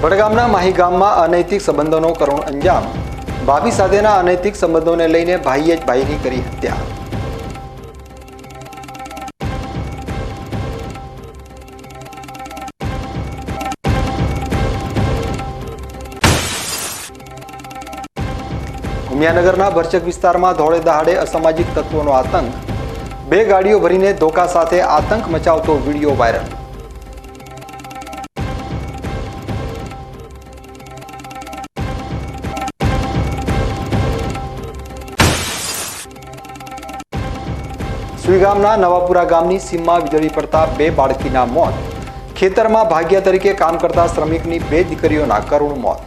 વડગામના માહી ગામમાં અનૈતિક સંબંધોનો કરુણ અંજામ. ભાભી સાથેના અનૈતિક સંબંધોને લઈને ભાઈએ જ ભાઈની કરી હત્યા. ઉમિયાનગરના ભરચક વિસ્તારમાં ધોળે દહાડે અસામાજિક તત્વોનો આતંક. 2 ગાડીઓ ભરીને ધોકા સાથે આતંક મચાવતો વિડીયો વાયરલ. સુઈગામના નવાપુરા ગામની સીમમાં વીજળી પડતા 2 બાળકીના મોત. ખેતરમાં ભાગ્યા તરીકે કામ કરતા શ્રમિકની 2 દીકરીઓના કરુણ મોત.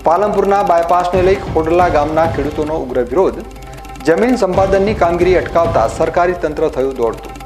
પાલનપુરના બાયપાસને લઈ ખોડલા ગામના ખેડૂતોનો ઉગ્ર વિરોધ. જમીન સંપાદનની કામગીરી અટકાવતા સરકારી તંત્ર થયું દોડતું.